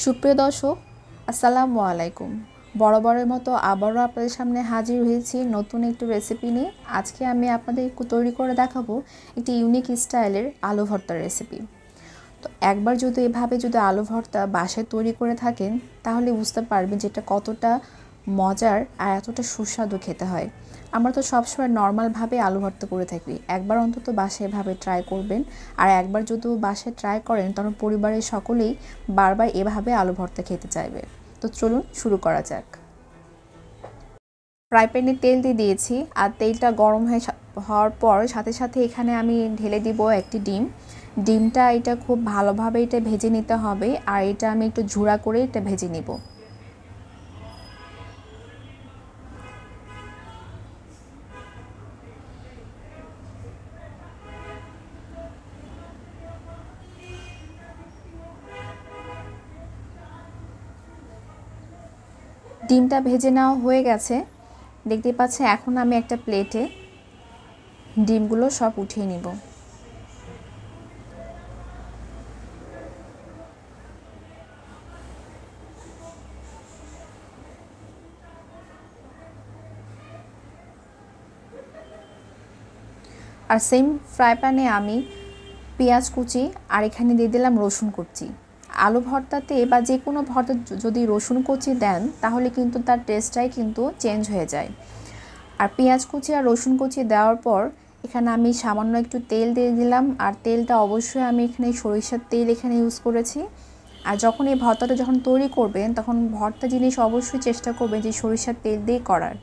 সুপ্রিয় দর্শক, আসসালামু আলাইকুম। বরাবরের মতো আবারও আপনাদের সামনে হাজির হয়েছি নতুন একটি রেসিপি নিয়ে। আজকে আমি আপনাদের তৈরি করে দেখাবো একটি ইউনিক স্টাইলের আলু ভর্তার রেসিপি। তো একবার যদি এভাবে আলু ভর্তা বাসায় তৈরি করে থাকেন, তাহলে বুঝতে পারবেন যে এটা কতটা মজার আর এতটা সুস্বাদু খেতে হয়। আমরা তো সবসময় নর্মালভাবে আলু ভর্তা করে থাকি, একবার অন্তত বাসায় এভাবে ট্রাই করবেন। আর একবার যদি বাসায় ট্রাই করেন, তখন পরিবারের সকলেই বারবার এভাবে আলু ভর্তা খেতে চাইবে। তো চলুন শুরু করা যাক। ফ্রাই প্যানে তেল দিয়ে দিয়েছি, আর তেলটা গরম হওয়ার পর সাথে সাথে এখানে আমি ঢেলে দিব একটি ডিমটা এটা খুব ভালোভাবে এটা ভেজে নিতে হবে, আর এটা আমি একটু ঝুড়া করে এটা ভেজে নিব। ডিমটা ভেজে নেওয়া হয়ে গেছে, দেখতে পাচ্ছেন। এখন আমি একটা প্লেটে ডিমগুলো সব উঠিয়ে নিব। আর সেম ফ্রাই প্যানে আমি পেঁয়াজ কুচি আর এখানে দিয়ে দিলাম রসুন কুচি। আলু ভর্তাতে বা যে কোনো ভর্তা যদি রসুন কুচি দেন, তাহলে কিন্তু তার টেস্টটাই কিন্তু চেঞ্জ হয়ে যায়। আর পেঁয়াজ কুচি আর রসুন কুচি দেওয়ার পর এখানে আমি সামান্য একটু তেল দিয়ে দিলাম, আর তেলটা অবশ্যই আমি এখানে সরিষার তেল এখানে ইউজ করেছি। আর যখন এই ভর্তাটা যখন তৈরি করবেন, তখন ভর্তা জিনিস অবশ্যই চেষ্টা করবেন যে সরিষার তেল দিয়ে করার,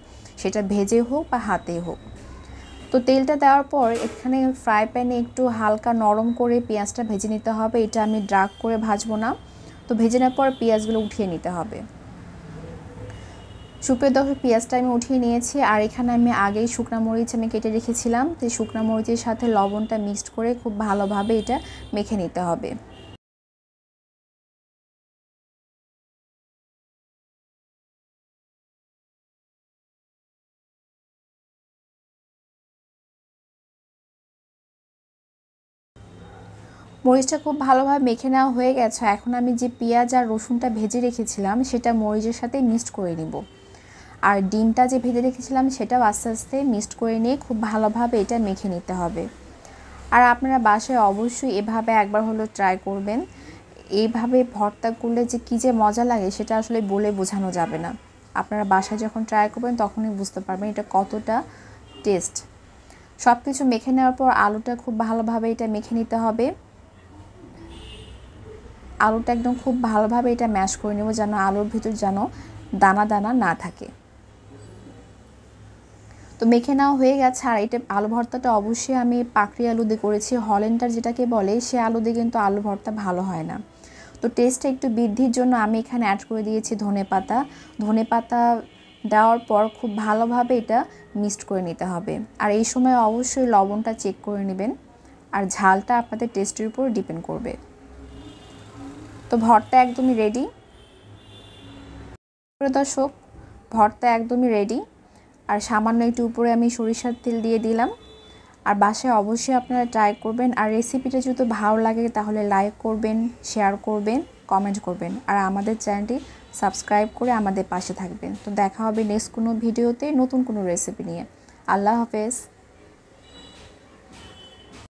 সেটা ভেজে হোক বা হাতে হোক। তো তেলটা দেওয়ার পর এখানে ফ্রাই প্যানে একটু হালকা নরম করে পেঁয়াজটা ভেজে নিতে হবে। এটা আমি ডার্ক করে ভাজবো না। তো ভেজে নেওয়ার পর পেঁয়াজগুলো উঠিয়ে নিতে হবে। সুপ্রিয় দর্শক, পেঁয়াজটা আমি উঠিয়ে নিয়েছি, আর এখানে আমি আগেই শুকনো মরিচ আমি কেটে রেখেছিলাম। তো শুকনো মরিচের সাথে লবণটা মিক্সড করে খুব ভালোভাবে এটা মেখে নিতে হবে। মরিচটা খুব ভালোভাবে মেখে নেওয়া হয়ে গেছে। এখন আমি যে পেঁয়াজ আর রসুনটা ভেজে রেখেছিলাম, সেটা মরিচের সাথে মিক্সড করে নিব। আর ডিমটা যে ভেজে রেখেছিলাম, সেটাও আস্তে আস্তে মিক্সড করে নিয়ে খুব ভালোভাবে এটা মেখে নিতে হবে। আর আপনারা বাসায় অবশ্যই এভাবে একবার হলো ট্রাই করবেন। এইভাবে ভর্তা করলে যে কী যে মজা লাগে, সেটা আসলে বলে বোঝানো যাবে না। আপনারা বাসায় যখন ট্রাই করবেন, তখনই বুঝতে পারবেন এটা কতটা টেস্ট। সব কিছু মেখে নেওয়ার পর আলুটা খুব ভালোভাবে এটা মেখে নিতে হবে। আলুটা একদম খুব ভালোভাবে এটা ম্যাশ করে নেব, যেন আলুর ভিতর যেন দানা দানা না থাকে। তো মেখে নেওয়া হয়ে গেছে। আর এটা আলু ভর্তাটা অবশ্যই আমি পাকড়ি আলু দিয়ে করেছি, হল্যান্ডার যেটাকে বলে, সে আলু দিয়ে কিন্তু আলু ভর্তা ভালো হয় না। তো টেস্টটা একটু বৃদ্ধির জন্য আমি এখানে অ্যাড করে দিয়েছি ধনেপাতা দেওয়ার পর খুব ভালোভাবে এটা মিক্সড করে নিতে হবে। আর এই সময় অবশ্যই লবণটা চেক করে নেবেন, আর ঝালটা আপনাদের টেস্টের উপর ডিপেন্ড করবে। তো ভর্তা একদমই রেডি। দর্শক, ভর্তা একদমই রেডি। আর সামান্য একটু উপরে আমি সরিষার তেল দিয়ে দিলাম। আর বাসায় অবশ্যই আপনারা ট্রাই করবেন। আর রেসিপিটা যদি ভালো লাগে, তাহলে লাইক করবেন, শেয়ার করবেন, কমেন্ট করবেন, আর আমাদের চ্যানেলটি সাবস্ক্রাইব করে আমাদের পাশে থাকবেন। তো দেখা হবে নেক্সট কোনো ভিডিওতে নতুন কোনো রেসিপি নিয়ে। আল্লাহ হাফেজ।